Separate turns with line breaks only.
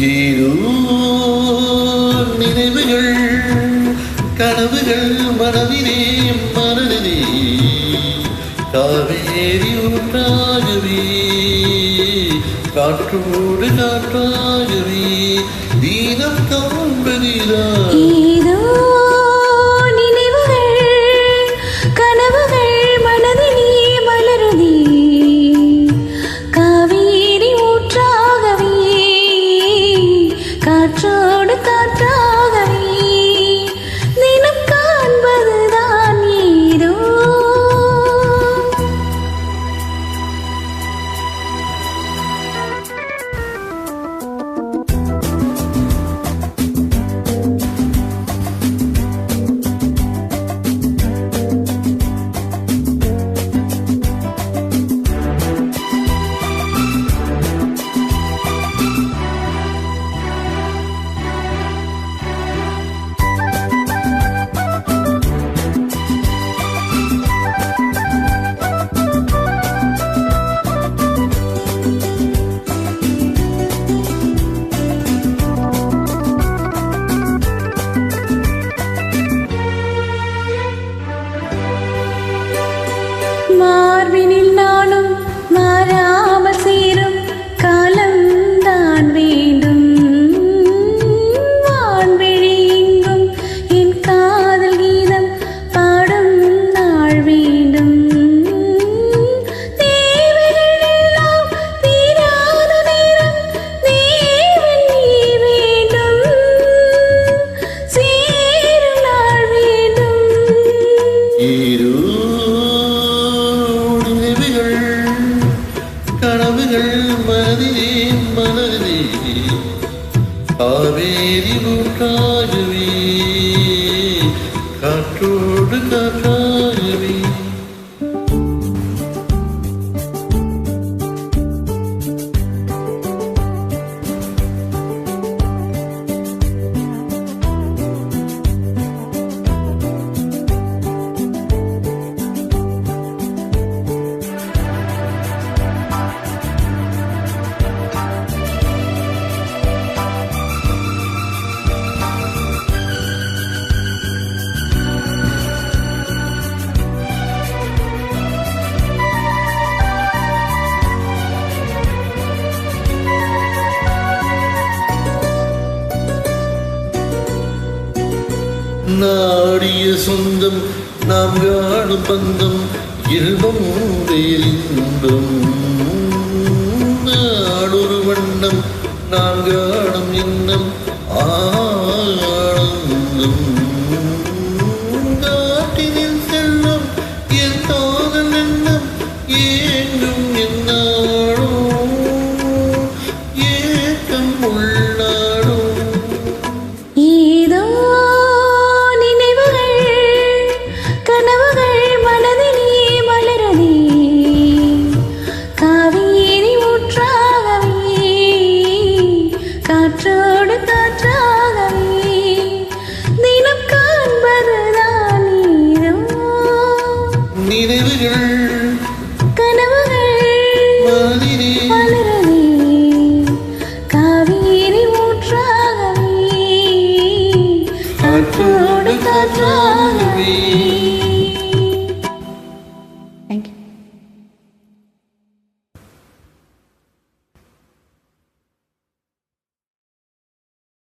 ஏதோ நினைவுகள் கனவுகள் மனதிலே மனதிலே காவேரி ஊற்றாகவே காற்றோடு காற்றாகவே தீனம் காண்பதிதான்
காற்றோடு காற்றாகவே தினம் காண்பதுதான் ஏதோ மார்பினில் நானும் மாறாமல் சேரும் காலம் தான் வேண்டும் வான்வெளி எங்கும் என் காதல் கீதம் பாடும் நாள் வேண்டும் தேவைகள் எல்லாம் தீராத நேரம் தேவன் நீ வேண்டும் சேரும் நாள் வேண்டும்
கனவுகள் மனதிலே மனதிலே காவேரி ஊற்றாகவே காற்றோடு காற்றாகவே நாடிய சொந்தம் நாம் காணும் பந்தம் இன்பம் இன்பம் நாடொரு வண்ணம் நாம் காணும் எண்ணம் ஆனந்தம் காட்டினில் செல்லும் என் காதல் எண்ணம் ஏங்கும் என்னாடோ ஏக்கம் உள்ளாடோ
காற்றோடு காற்றாகவே தினம் காண்பதுதான் ஏதோ
நினைவுகள்
கனவுகள்
மனதிலே
மலரவே காவேரி ஊற்றாகவே காற்றோடு காற்றாகவே